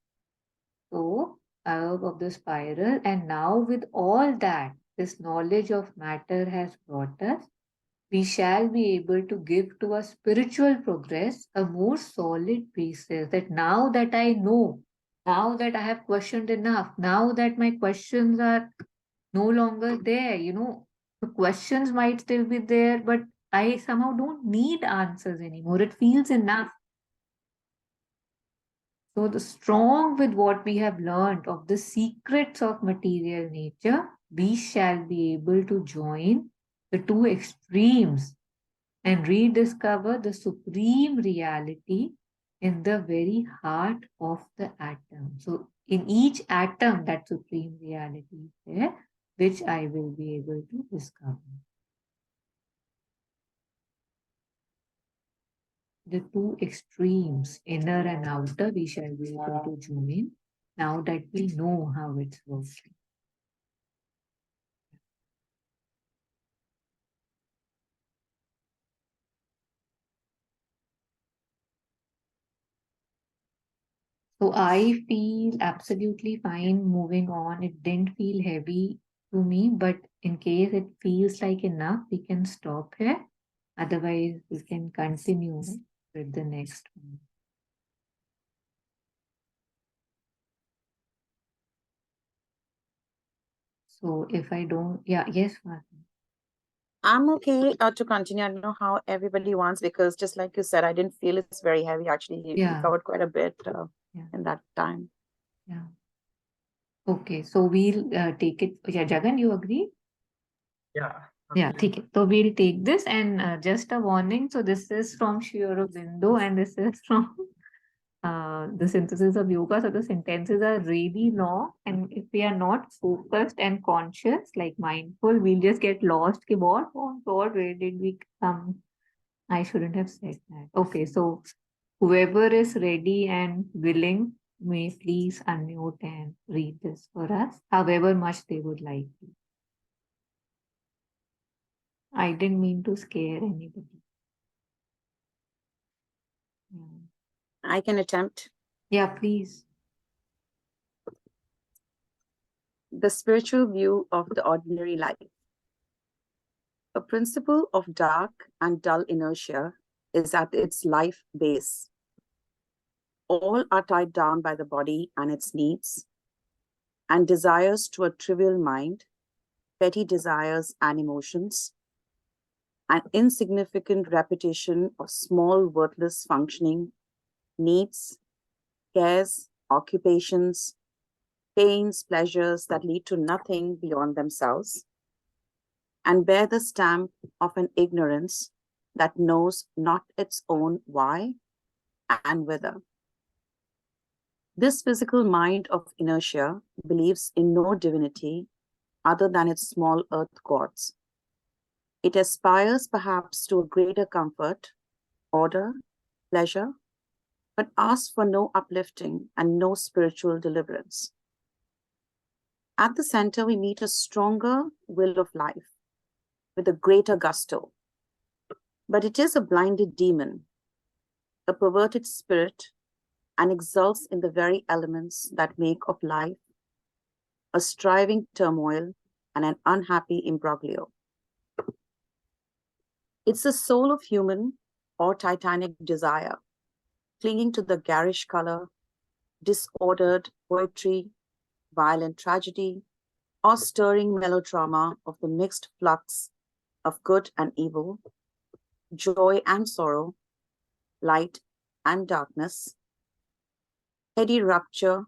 So, curve of the spiral, and now with all that, this knowledge of matter has brought us, we shall be able to give to our spiritual progress a more solid basis. That now that I know, now that I have questioned enough, now that my questions are no longer there, the questions might still be there, but I somehow don't need answers anymore. It feels enough. So, the strong with what we have learned of the secrets of material nature, we shall be able to join the two extremes and rediscover the supreme reality in the very heart of the atom. So, in each atom, that supreme reality is there, which I will be able to discover. The two extremes, inner and outer, we shall be able to join now that we know how it's working. So I feel absolutely fine moving on. It didn't feel heavy to me, but in case it feels like enough, we can stop here. Otherwise, we can continue with the next one. So if I don't, yeah, yes, Martin. I'm okay to continue. I don't know how everybody wants, because just like you said, I didn't feel it's very heavy. Actually, we Yeah. covered quite a bit Yeah. in that time. Yeah. Okay, so we'll take it. Yeah, Jagan, you agree? Yeah. Yeah, absolutely. okay. So we'll take this, and just a warning. So this is from Sri Aurobindo, and this is from the synthesis of yoga. So the sentences are really long, and if we are not focused and conscious, like mindful, we'll just get lost. Ki, what? Oh God, where did we come? I shouldn't have said that. Okay, so whoever is ready and willing may please unmute and read this for us, however much they would like to. I didn't mean to scare anybody. Yeah, I can attempt. yeah, please. The spiritual view of the ordinary life. A principle of dark and dull inertia is at its life base. All are tied down by the body and its needs, and desires to a trivial mind, petty desires and emotions, an insignificant repetition of small, worthless functioning, needs, cares, occupations, pains, pleasures that lead to nothing beyond themselves, and bear the stamp of an ignorance that knows not its own why and whither. This physical mind of inertia believes in no divinity other than its small earth gods. It aspires perhaps to a greater comfort, order, pleasure, but asks for no uplifting and no spiritual deliverance. At the center, we meet a stronger will of life with a greater gusto. But it is a blinded demon, a perverted spirit, and exults in the very elements that make of life a striving turmoil and an unhappy imbroglio. It's the soul of human or titanic desire, clinging to the garish color, disordered poetry, violent tragedy, or stirring melodrama of the mixed flux of good and evil, joy and sorrow, light and darkness, heady rapture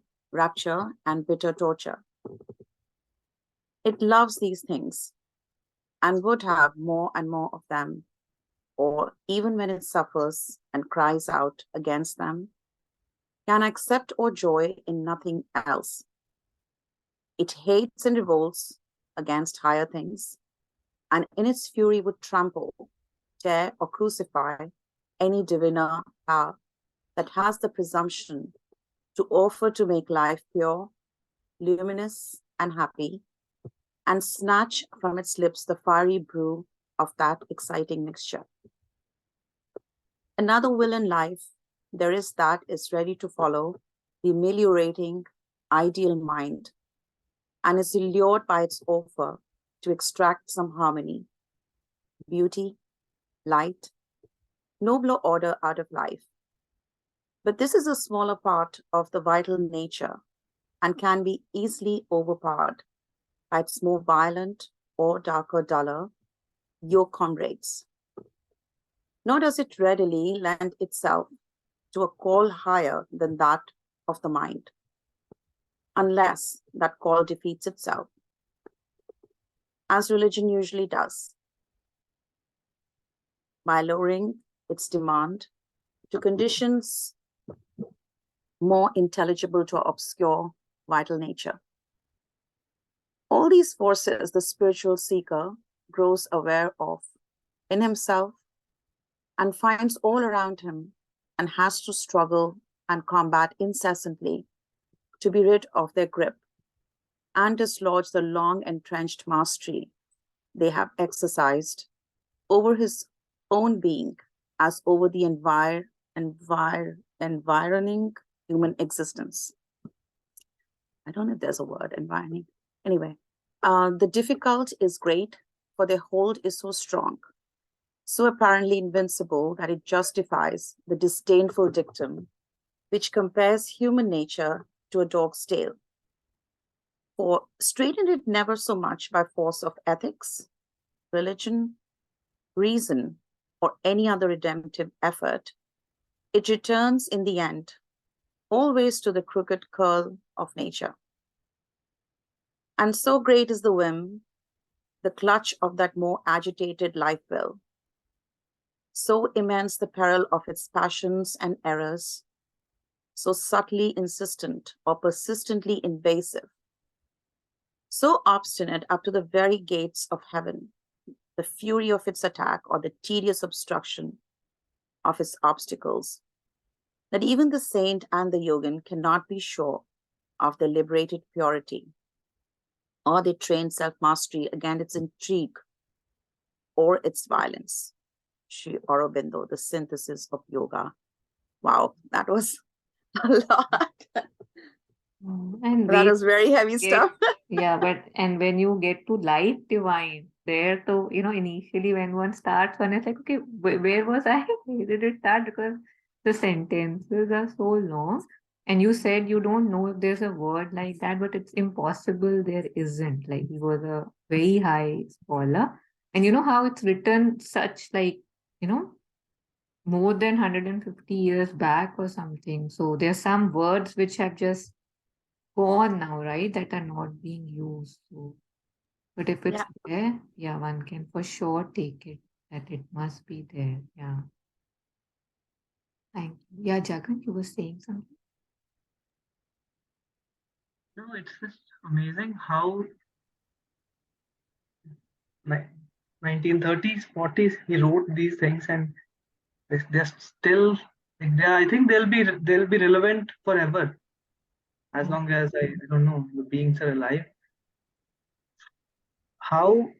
and bitter torture. It loves these things and would have more and more of them, or even when it suffers and cries out against them, can accept or joy in nothing else. It hates and revolts against higher things, and in its fury would trample, tear, or crucify any diviner power that has the presumption to offer to make life pure, luminous, and happy, and snatch from its lips the fiery brew of that exciting mixture. Another will in life there is that is ready to follow the ameliorating ideal mind and is allured by its offer to extract some harmony, beauty, light, nobler order out of life. But this is a smaller part of the vital nature and can be easily overpowered by its more violent or darker, duller yoke comrades. Nor does it readily lend itself to a call higher than that of the mind, unless that call defeats itself, as religion usually does, by lowering its demand to conditions more intelligible to our obscure vital nature. All these forces the spiritual seeker grows aware of in himself and finds all around him, and has to struggle and combat incessantly to be rid of their grip and dislodge the long entrenched mastery they have exercised over his own being as over the environing human existence. I don't know if there's a word, environing. Anyway, the difficult is great, for their hold is so strong. so apparently invincible that it justifies the disdainful dictum which compares human nature to a dog's tail. For straightened it never so much by force of ethics, religion, reason, or any other redemptive effort, it returns in the end always to the crooked curl of nature. And so great is the whim, the clutch of that more agitated life will, so immense the peril of its passions and errors, so subtly insistent or persistently invasive, so obstinate up to the very gates of heaven, the fury of its attack or the tedious obstruction of its obstacles, that even the saint and the yogin cannot be sure of their liberated purity or their trained self-mastery against its intrigue or its violence. Sri Aurobindo, the synthesis of yoga. Wow, that was a lot. And That we was very heavy get, stuff. yeah, but and when you get to life divine, there to initially when one starts, one is like, okay, where was I? Where did it start? Because the sentences are so long, and you said you don't know if there's a word like that, but it's impossible there isn't. Like he was a very high scholar, and you know how it's written such like more than 150 years back or something. So there's some words which have just gone now, right? That are not being used. So, but if it's there, yeah, one can for sure take it that it must be there. Yeah. Thank you. Yeah, Jagan, you were saying something. No, it's just amazing how 1930s, 40s he wrote these things, and they're still like I think they'll be relevant forever as long as I don't know the beings are alive. How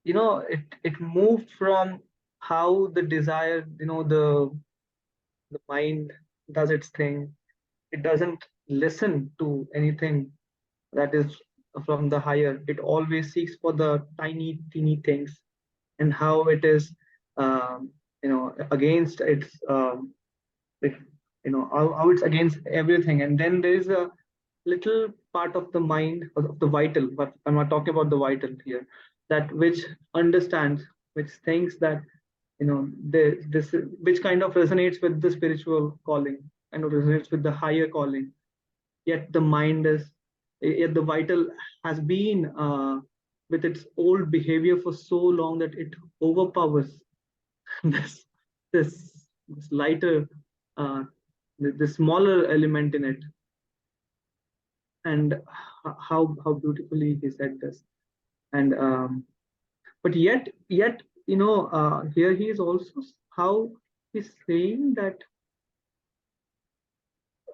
it moved from how the desire, the mind does its thing. It doesn't listen to anything that is from the higher. It always seeks for the tiny, teeny things, and how it is, against its, like, how it's against everything. And then there is a little part of the mind, of the vital, but I'm not talking about the vital here, that which understands, which thinks that this which kind of resonates with the spiritual calling and resonates with the higher calling. Yet the mind is, yet the vital has been with its old behavior for so long that it overpowers this this lighter, uh, the smaller element in it. And how beautifully he said this. And but yet here he is also, how he's saying that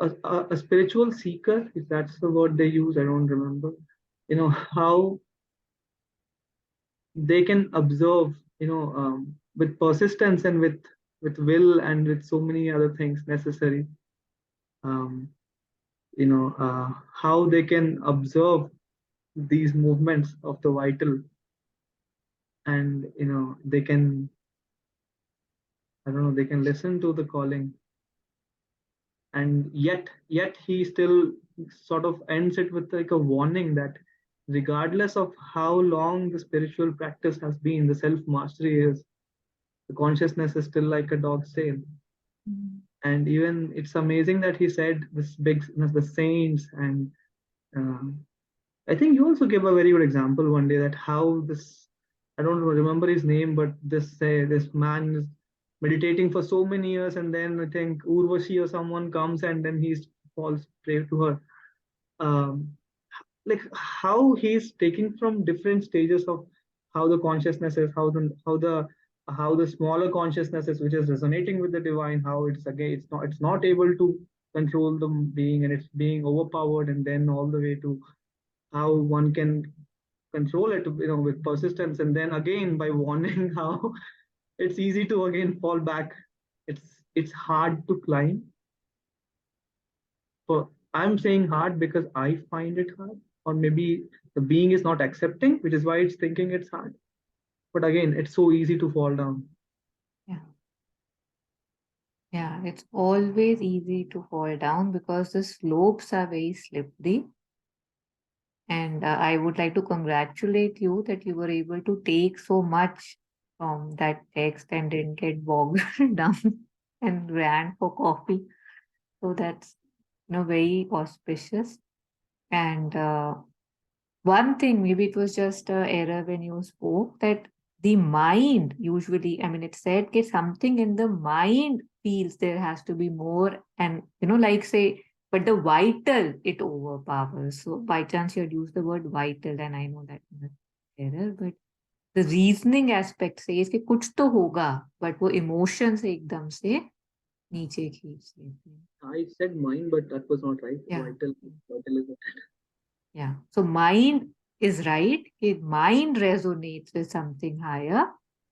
a spiritual seeker, if that's the word they use, I don't remember, how they can observe, with persistence and with will and with so many other things necessary, um, how they can observe these movements of the vital, and they can, I don't know, they can listen to the calling. And yet he still sort of ends it with like a warning that regardless of how long the spiritual practice has been, the self mastery is, the consciousness is still like a dog's tail. And even it's amazing that he said this big, the saints, and I think you also gave a very good example one day that how this, I don't remember his name, but this man is meditating for so many years, and then I think Urvashi or someone comes, and then he falls prey to her. Like how he's taking from different stages of how the consciousness is, how the smaller consciousness is, which is resonating with the divine, how it's again, it's not able to control the being, and it's being overpowered, and then all the way to how one can control it, with persistence, and then again by warning how it's easy to again fall back. It's hard to climb. For I'm saying hard because I find it hard, or maybe the being is not accepting, which is why it's thinking it's hard. but again, it's so easy to fall down. Yeah. Yeah, it's always easy to fall down because the slopes are very slippery. And I would like to congratulate you that you were able to take so much from that text and didn't get bogged down and ran for coffee. So that's, very auspicious. And one thing, maybe it was just an error when you spoke, that the mind usually, I mean, it said that something in the mind feels there has to be more, and like say, but the vital it overpowers. So by chance you had used the word vital, and I know that was error, but the reasoning aspect says कि कुछ तो होगा, but वो emotion से एकदम से नीचे खींच लेते हैं. I said mind, but that was not right. Yeah. Vital is Yeah. So mind is right. Mind resonates with something higher,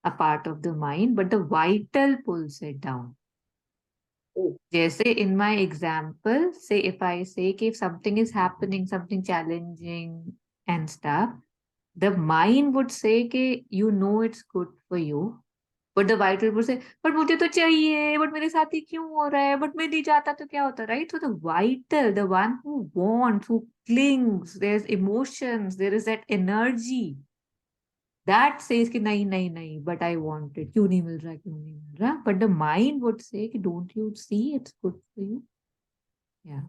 a part of the mind, but the vital pulls it down. Oh. Jesse, in my example, say if I say if something is happening, something challenging and stuff, the mind would say it's good for you. But the vital would say, but मुझे तो चाहिए, but मेरे साथ ही क्यों हो रहा है, but मैं नहीं चाहता तो क्या होता, right? So the vital, the one who wants, who clings, there's emotions, there is that energy. That says कि नहीं नहीं नहीं, but I want it. क्यों नहीं मिल रहा, क्यों नहीं मिल रहा? But the mind would say कि don't you see it's good for you? Yeah.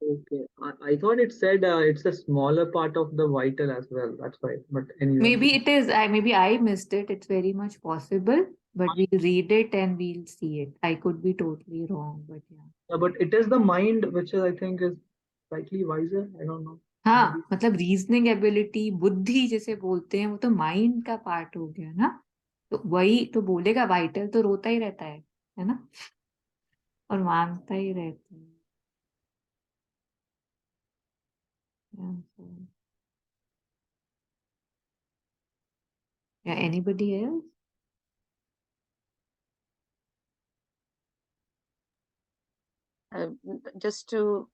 okay. I thought it said it's a smaller part of the vital as well. That's why. But anyway. Maybe it is. Maybe I missed it. It's very much possible. But we'll read it and we'll see it. I could be totally wrong, but yeah. Yeah, but it is the mind which is, I think, is slightly wiser. I don't know. हाँ, मतलब reasoning ability, बुद्धि जैसे बोलते हैं, वो तो mind का part हो गया ना. तो वही तो बोलेगा, वाइटल तो रोता ही रहता है ना, और मांगता ही रहता है. Yeah, so. Yeah, anybody else? Uh, just to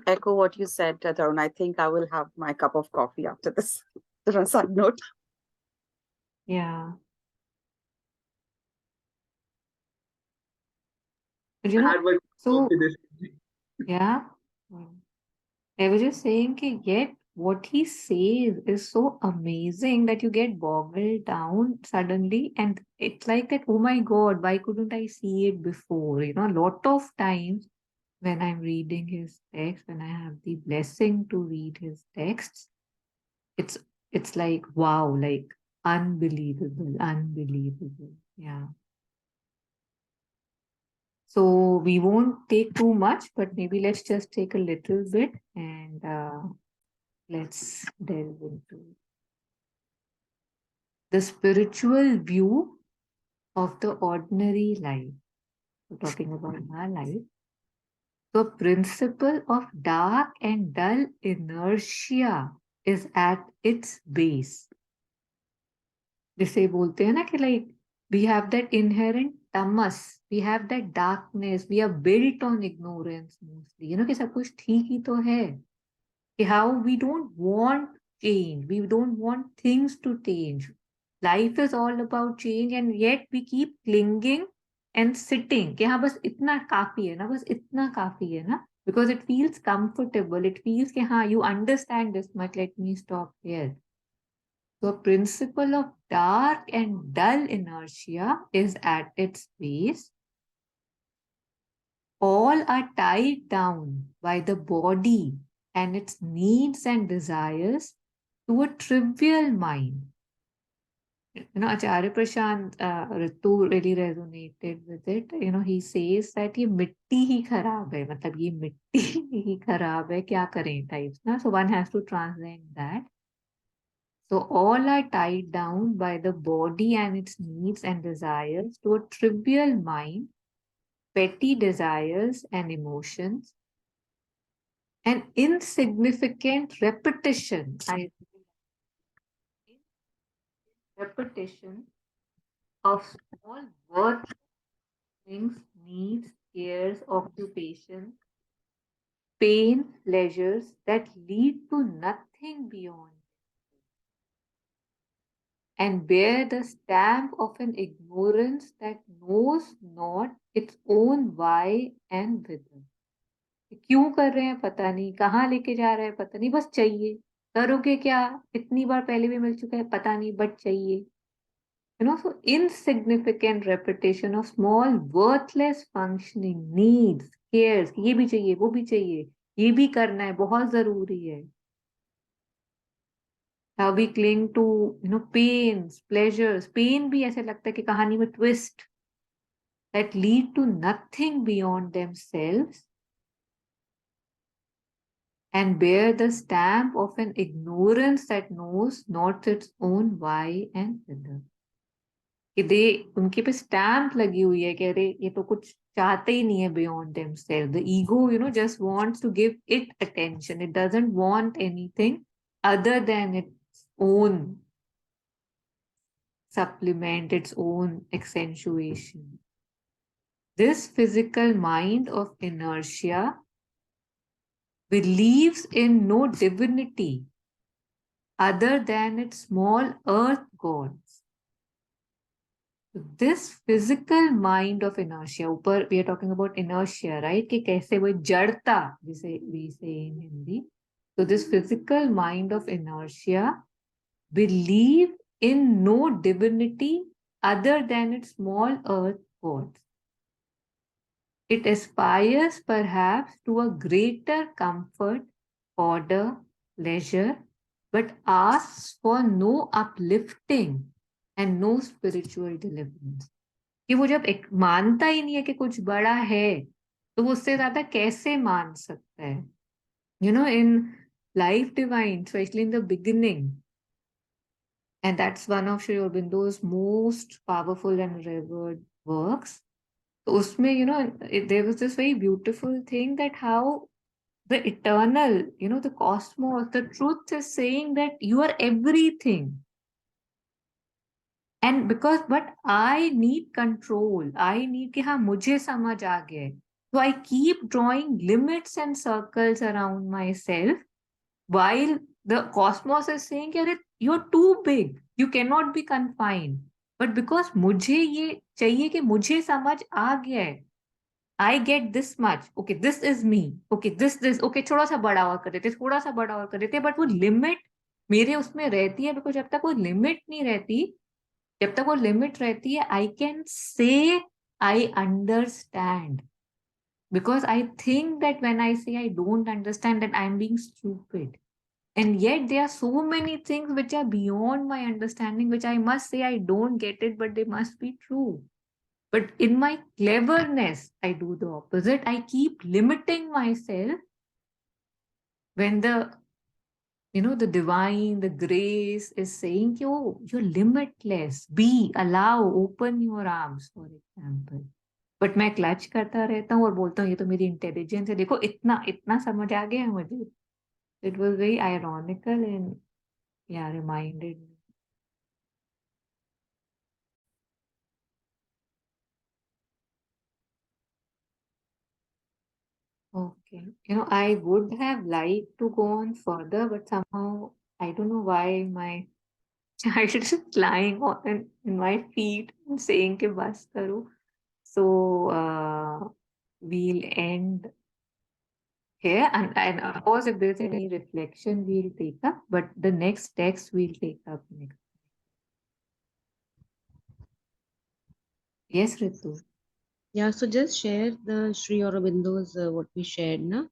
echo what you said, Tarun, I think I will have my cup of coffee after this. On a side note. Yeah. But I had my so coffee this. yeah. I was just saying that yet what he says is so amazing that you get boggled down suddenly, and it's like that, oh my God, why couldn't I see it before? A lot of times when I'm reading his text, when I have the blessing to read his texts, it's it's like wow, like unbelievable, unbelievable. Yeah. So we won't take too much, but maybe let's just take a little bit and let's delve into the spiritual view of the ordinary life. We're talking about our life. The principle of dark and dull inertia is at its base. जिसे बोलते हैं ना कि like we have that inherent tamas, we have that darkness, we are built on ignorance mostly. कि सब कुछ ठीक ही तो है. How we don't want change, we don't want things to change. Life is all about change, and yet we keep clinging and sitting कि हाँ बस इतना काफी है ना, बस इतना काफी है ना, because it feels comfortable, it feels कि हाँ you understand this much, let me stop here. The principle of dark and dull inertia is at its base. All are tied down by the body and its needs and desires to a trivial mind. Acharya Prashant Ritu really resonated with it. He says that ये मिट्टी ही खराब है, मतलब ये मिट्टी ही खराब है, क्या करें types ना. So one has to transcend that. So all are tied down by the body and its needs and desires to a trivial mind, petty desires and emotions, an insignificant repetition. Repetition of small worth things, needs, cares, occupations, pain, pleasures that lead to nothing beyond. and bear the stamp of an ignorance that knows not its own why and whither. क्यों कर रहे हैं पता नहीं, कहाँ लेके जा रहे हैं पता नहीं, बस चाहिए. करोगे क्या, इतनी बार पहले भी मिल चुका है पता नहीं, बट चाहिए. So insignificant repetition of small worthless functioning needs, cares, ये भी चाहिए, वो भी चाहिए, ये भी करना है, बहुत जरूरी है. How we cling to pains, pleasures. Pain भी ऐसे लगता है कि कहानी में twist that lead to nothing beyond themselves, and bear the stamp of an ignorance that knows not its own why and whither. कि दे उनके पे स्टैम्प लगी हुई है कि अरे ये तो कुछ चाहते ही नहीं है beyond themselves. The ego, just wants to give it attention. It doesn't want anything other than its own supplement, its own accentuation. This physical mind of inertia believes in no divinity other than its small earth gods. This physical mind of inertia, ऊपर we are talking about inertia, right? कि कैसे वो जड़ता, जिसे we say in Hindi. So this physical mind of inertia believe in no divinity other than its small earth gods. It aspires perhaps to a greater comfort, order, leisure, but asks for no uplifting and no spiritual deliverance. कि वो जब एक मानता ही नहीं है कि कुछ बड़ा है, तो वो उससे ज्यादा कैसे मान सकता है? In Life Divine, especially in the beginning, and that's one of Sri Aurobindo's most powerful and revered works. So usme, there was this very beautiful thing that how the eternal, the cosmos, the truth is saying that you are everything. And but I need control. I need कि हाँ मुझे समझ आ गया है. So I keep drawing limits and circles around myself while the cosmos is saying कि अरे you're too big. You cannot be confined. But because मुझे ये चाहिए कि मुझे समझ आ गया है. I get this much. Okay, this is me. Okay, this. Okay, थोड़ा सा बड़ा और कर देते, थोड़ा सा बड़ा और कर देते. But वो limit मेरे उसमें रहती है, because जब तक वो limit नहीं रहती, जब तक वो लिमिट रहती है, I can say I understand, because I think that when I say I don't understand, that I'm being stupid. And yet there are so many things which are beyond my understanding, which I must say I don't get it, but they must be true. But in my cleverness, I do the opposite. I keep limiting myself when the divine, the grace is saying, oh, you're limitless. Be, allow, open your arms, for example. But मैं clutch करता रहता हूँ और बोलता हूँ ये तो मेरी इंटेलिजेंस है, देखो इतना इतना समझ आ गया है मुझे. It was very ironical and yeah, reminded me. Okay. I would have liked to go on further, but somehow I don't know why my child is lying in my feet and saying कि बस करो. So we'll end here, and of course, if there's any reflection, we'll take up. But the next text we'll take up next. Yes, Ritu. Yeah, so just share the Sri Aurobindo's what we shared, na?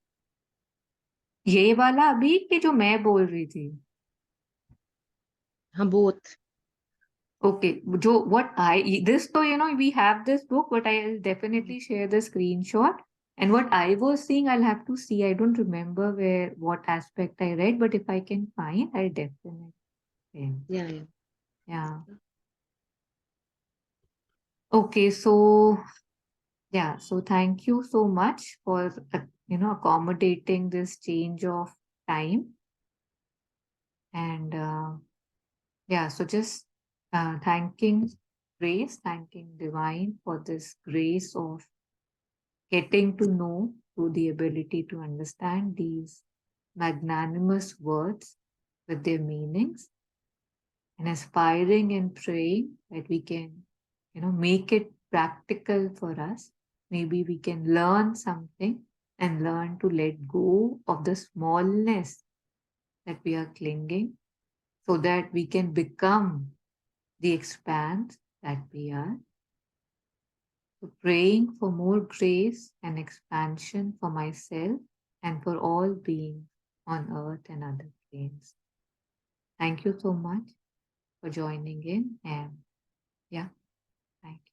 ये वाला अभी कि जो मैं बोल रही थी. हाँ, both. Okay, what this, so we have this book, but I'll definitely share the screenshot. And what I was seeing, I'll have to see. I don't remember what aspect I read, but if I can find, I'll definitely. Yeah, yeah. Yeah. Okay, so yeah, so thank you so much for accommodating this change of time. And yeah, so just thanking grace, thanking divine for this grace of getting to know through the ability to understand these magnanimous words with their meanings. and aspiring and praying that we can, make it practical for us. Maybe we can learn something and learn to let go of the smallness that we are clinging so that we can become the expanse that we are. So praying for more grace and expansion for myself and for all beings on earth and other planes. Thank you so much for joining in, and yeah, thank you.